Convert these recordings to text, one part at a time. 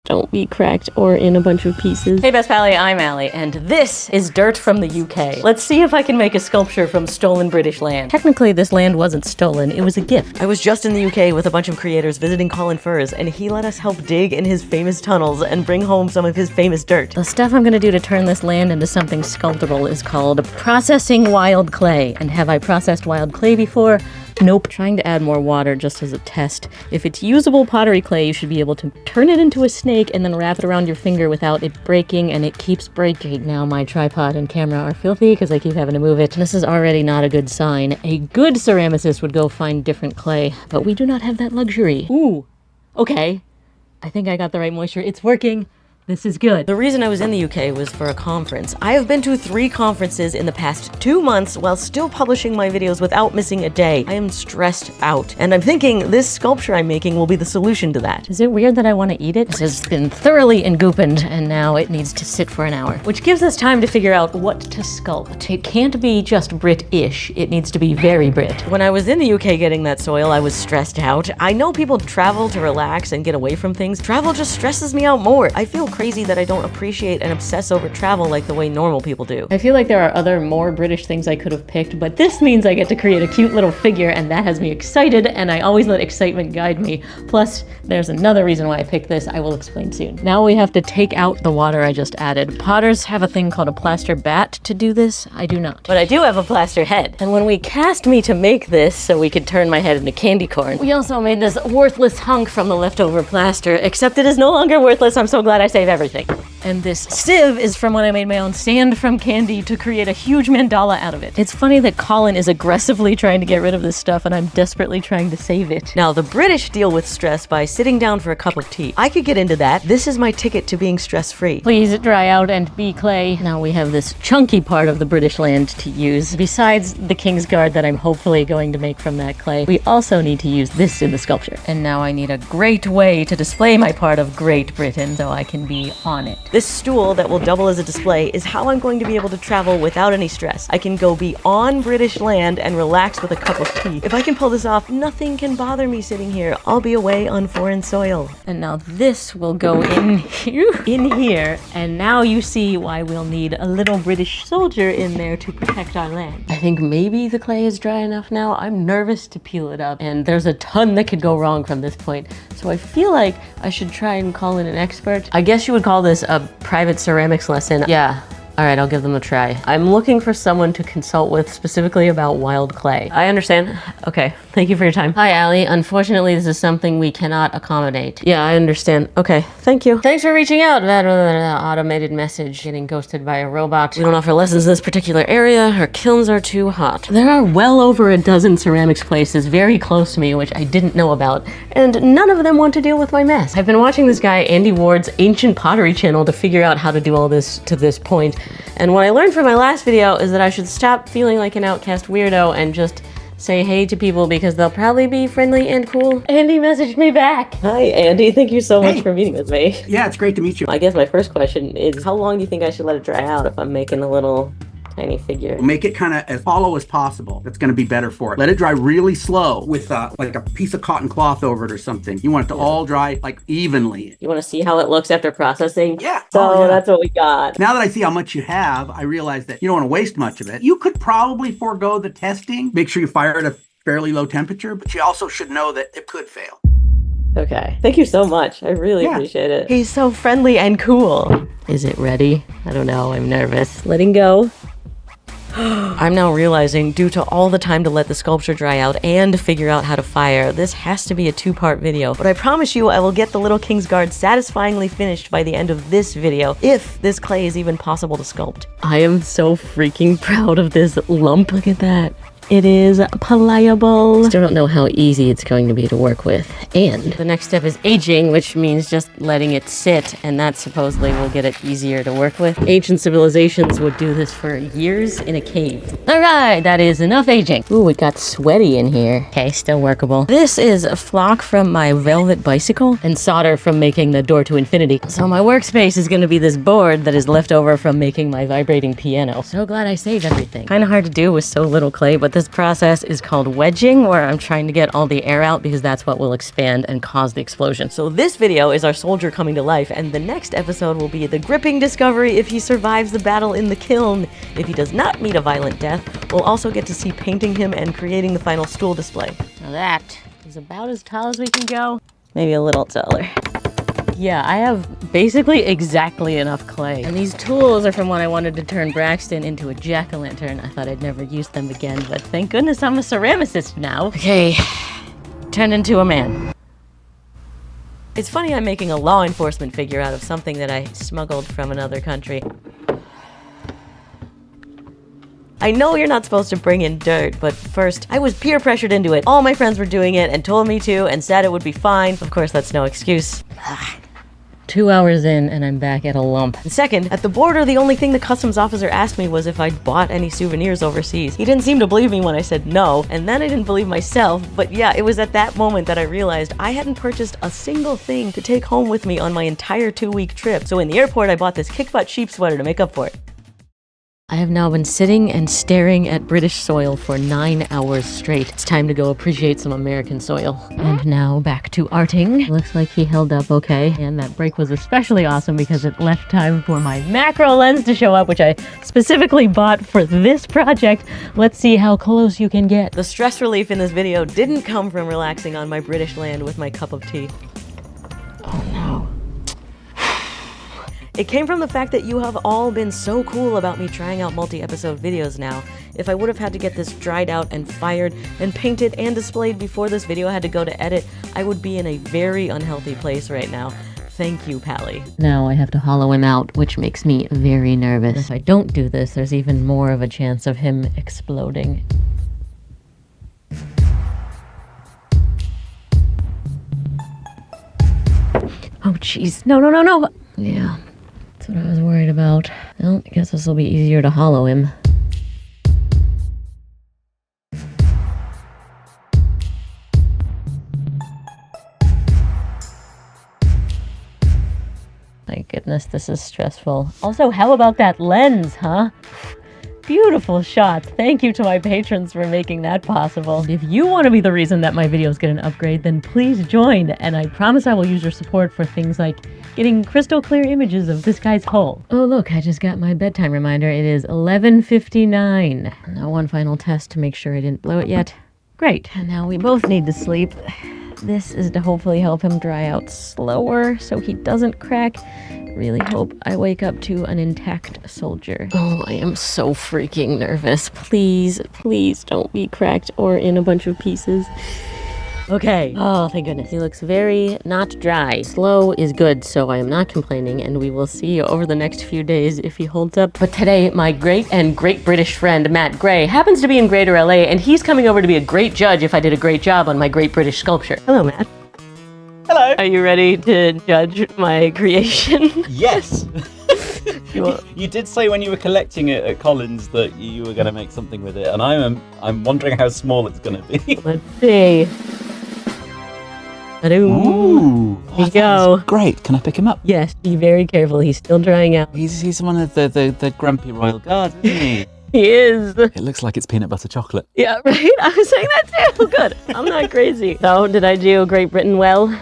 don't be cracked or in a bunch of pieces. Hey Best Pally, I'm Allie, and this is dirt from the UK. Let's see if I can make a sculpture from stolen British land. Technically, this land wasn't stolen, it was a gift. I was just in the UK with a bunch of creators visiting Colin Furze, and he let us help dig in his famous tunnels and bring home some of his famous dirt. The stuff I'm gonna do to turn this land into something sculptable is called processing wild clay. And have I processed wild clay before? Nope. Trying to add more water just as a test. If it's usable pottery clay, you should be able to turn it into a snake and then wrap it around your finger without it breaking, and it keeps breaking. Now my tripod and camera are filthy because I keep having to move it. This is already not a good sign. A good ceramicist would go find different clay, but we do not have that luxury. Ooh, okay. I think I got the right moisture. It's working. This is good. The reason I was in the UK was for a conference. I have been to 3 conferences in the past 2 months while still publishing my videos without missing a day. I am stressed out, and I'm thinking this sculpture I'm making will be the solution to that. Is it weird that I want to eat it? This has been thoroughly engoopened, and now it needs to sit for an hour, which gives us time to figure out what to sculpt. It can't be just Brit-ish. It needs to be very Brit. When I was in the UK getting that soil, I was stressed out. I know people travel to relax and get away from things. Travel just stresses me out more. I feel crazy that I don't appreciate and obsess over travel like the way normal people do. I feel like there are other more British things I could have picked, but this means I get to create a cute little figure, and that has me excited, and I always let excitement guide me. Plus, there's another reason why I picked this I will explain soon. Now we have to take out the water I just added. Potters have a thing called a plaster bat to do this. I do not. But I do have a plaster head. And when we cast me to make this so we could turn my head into candy corn, we also made this worthless hunk from the leftover plaster, except it is no longer worthless. I'm so glad I saved everything. And this sieve is from when I made my own sand from candy to create a huge mandala out of it. It's funny that Colin is aggressively trying to get rid of this stuff and I'm desperately trying to save it. Now, the British deal with stress by sitting down for a cup of tea. I could get into that. This is my ticket to being stress-free. Please dry out and be clay. Now we have this chunky part of the British land to use. Besides the King's Guard that I'm hopefully going to make from that clay, we also need to use this in the sculpture. And now I need a great way to display my part of Great Britain so I can be on it. This stool that will double as a display is how I'm going to be able to travel without any stress. I can go be on British land and relax with a cup of tea. If I can pull this off, nothing can bother me sitting here. I'll be away on foreign soil. And now this will go in here, and now you see why we'll need a little British soldier in there to protect our land. I think maybe the clay is dry enough now. I'm nervous to peel it up, and there's a ton that could go wrong from this point. So I feel like I should try and call in an expert. I guess you would call this a private ceramics lesson. Yeah. All right, I'll give them a try. I'm looking for someone to consult with specifically about wild clay. I understand. Okay, thank you for your time. Hi, Allie. Unfortunately, this is something we cannot accommodate. Yeah, I understand. Okay, thank you. Thanks for reaching out. Automated message. Getting ghosted by a robot. We don't offer lessons in this particular area. Our kilns are too hot. There are well over a dozen ceramics places very close to me, which I didn't know about, and none of them want to deal with my mess. I've been watching this guy, Andy Ward's Ancient Pottery channel, to figure out how to do all this to this point. And what I learned from my last video is that I should stop feeling like an outcast weirdo and just say hey to people because they'll probably be friendly and cool. Andy messaged me back. Hi, Andy. Thank you so much for meeting with me. Yeah, it's great to meet you. I guess my first question is, how long do you think I should let it dry out if I'm making a little tiny figure? Make it kind of as hollow as possible. That's going to be better for it. Let it dry really slow with like a piece of cotton cloth over it or something. You want it to all dry like evenly. You want to see how it looks after processing? Yeah. So that's what we got. Now that I see how much you have, I realize that you don't want to waste much of it. You could probably forego the testing. Make sure you fire at a fairly low temperature, but you also should know that it could fail. Okay. Thank you so much. I really appreciate it. He's so friendly and cool. Is it ready? I don't know. I'm nervous. Letting go. I'm now realizing, due to all the time to let the sculpture dry out and figure out how to fire, this has to be a 2-part video. But I promise you I will get the little King's Guard satisfyingly finished by the end of this video, if this clay is even possible to sculpt. I am so freaking proud of this lump. Look at that. It is pliable. Still don't know how easy it's going to be to work with. And the next step is aging, which means just letting it sit, and that supposedly will get it easier to work with. Ancient civilizations would do this for years in a cave. All right, that is enough aging. Ooh, it got sweaty in here. Okay, still workable. This is a flock from my velvet bicycle and solder from making the door to infinity. So my workspace is gonna be this board that is left over from making my vibrating piano. So glad I saved everything. Kind of hard to do with so little clay, but This process is called wedging, where I'm trying to get all the air out because that's what will expand and cause the explosion. So this video is our soldier coming to life, and the next episode will be the gripping discovery if he survives the battle in the kiln. If he does not meet a violent death, we'll also get to see painting him and creating the final stool display. Now that is about as tall as we can go. Maybe a little taller. Yeah, I have basically exactly enough clay. And these tools are from when I wanted to turn Braxton into a jack-o'-lantern. I thought I'd never use them again, but thank goodness I'm a ceramicist now. Okay, turn into a man. It's funny I'm making a law enforcement figure out of something that I smuggled from another country. I know you're not supposed to bring in dirt, but first, I was peer pressured into it. All my friends were doing it and told me to and said it would be fine. Of course, that's no excuse. 2 hours in and I'm back at a lump. And second, at the border, the only thing the customs officer asked me was if I'd bought any souvenirs overseas. He didn't seem to believe me when I said no, and then I didn't believe myself, but yeah, it was at that moment that I realized I hadn't purchased a single thing to take home with me on my entire 2-week trip. So in the airport, I bought this kick-butt sheep sweater to make up for it. I have now been sitting and staring at British soil for 9 hours straight. It's time to go appreciate some American soil. And now back to arting. Looks like he held up okay. And that break was especially awesome because it left time for my macro lens to show up, which I specifically bought for this project. Let's see how close you can get. The stress relief in this video didn't come from relaxing on my British land with my cup of tea. Oh no. It came from the fact that you have all been so cool about me trying out multi-episode videos now. If I would have had to get this dried out and fired and painted and displayed before this video had to go to edit, I would be in a very unhealthy place right now. Thank you, Pally. Now I have to hollow him out, which makes me very nervous. If I don't do this, there's even more of a chance of him exploding. Oh, jeez. No, no, no, no. Yeah. That's what I was worried about. Well, I guess this will be easier to hollow him. My goodness, this is stressful. Also, how about that lens, huh? Beautiful shots. Thank you to my patrons for making that possible. If you want to be the reason that my videos get an upgrade, then please join, and I promise I will use your support for things like getting crystal clear images of this guy's hole. Oh look, I just got my bedtime reminder. It is 11:59. Now one final test to make sure I didn't blow it yet. Great, and now we both need to sleep. This is to hopefully help him dry out slower so he doesn't crack. Really hope I wake up to an intact soldier. Oh, I am so freaking nervous. Please, please don't be cracked or in a bunch of pieces. Okay. Oh, thank goodness. He looks very not dry. Slow is good, so I am not complaining, and we will see over the next few days if he holds up. But today, my great British friend, Matt Gray, happens to be in Greater LA, and he's coming over to be a great judge if I did a great job on my great British sculpture. Hello, Matt. Hello. Are you ready to judge my creation? Yes. You did say when you were collecting it at Colin's that you were going to make something with it, and I'm wondering how small it's going to be. Let's see. Ooh. Here you go. Great. Can I pick him up? Yes, be very careful. He's still drying out. He's one of the grumpy royal guards, isn't he? He is. It looks like it's peanut butter chocolate. Yeah, right? I was saying that too. Good. I'm not crazy. So, did I do Great Britain well?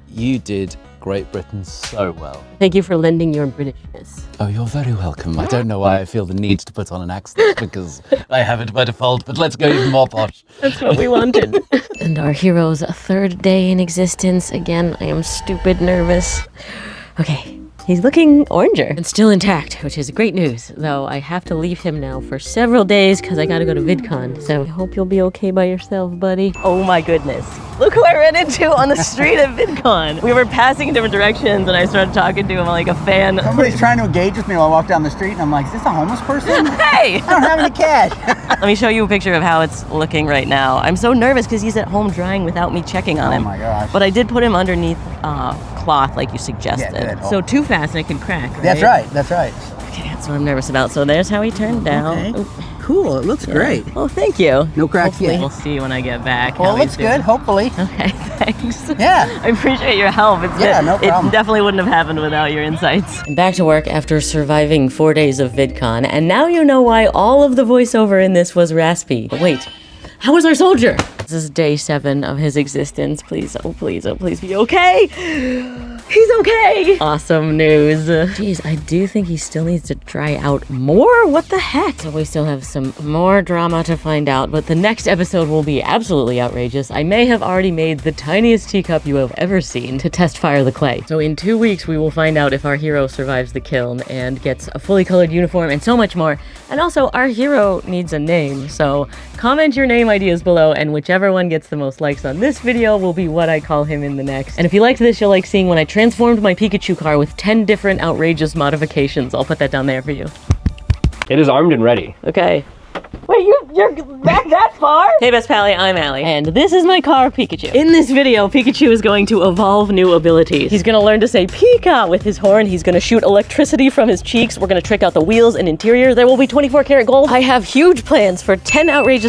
You did Great Britain so well. Thank you for lending your Britishness. Oh, you're very welcome. I don't know why I feel the need to put on an accent because I have it by default, but let's go even more posh. That's what we wanted. And our hero's third day in existence. Again, I am stupid nervous. Okay. He's looking oranger and still intact, which is great news, though I have to leave him now for several days because I gotta go to VidCon, so I hope you'll be okay by yourself, buddy. Oh my goodness. Look who I ran into on the street at VidCon. We were passing in different directions and I started talking to him like a fan. Somebody's trying to engage with me while I walk down the street and I'm like, is this a homeless person? Hey! I don't have any cash. Let me show you a picture of how it's looking right now. I'm so nervous because he's at home drying without me checking on him. Oh my gosh. But I did put him underneath cloth like you suggested. Yeah, good. So too fast and it could crack, right? That's right, that's right. Okay, that's what I'm nervous about. So there's how he turned out. Okay. Cool, it looks great. Well, thank you. No cracks Hopefully yet. we'll see when I get back. Well, how it looks he's doing. good, hopefully. Okay, thanks. Yeah. I appreciate your help. No problem. It definitely wouldn't have happened without your insights. I'm back to work after surviving 4 days of VidCon, and now you know why all of the voiceover in this was raspy. But wait, How was our soldier? This is day 7 of his existence. Please, oh please be okay. He's okay. Awesome news. Jeez, I do think he still needs to dry out more. What the heck? So we still have some more drama to find out, but the next episode will be absolutely outrageous. I may have already made the tiniest teacup you have ever seen to test fire the clay. So in 2 weeks, we will find out if our hero survives the kiln and gets a fully colored uniform and so much more. And also, our hero needs a name. So comment your name ideas below, and whichever one gets the most likes on this video will be what I call him in the next. And if you liked this, you'll like seeing when I transformed my Pikachu car with 10 different outrageous modifications. I'll put that down there for you. It is armed and ready. Okay. Wait, you're back that far? Hey Best Pally, I'm Allie. And this is my car, Pikachu. In this video, Pikachu is going to evolve new abilities. He's gonna learn to say Pika with his horn. He's gonna shoot electricity from his cheeks. We're gonna trick out the wheels and interior. There will be 24 karat gold. I have huge plans for 10 outrageous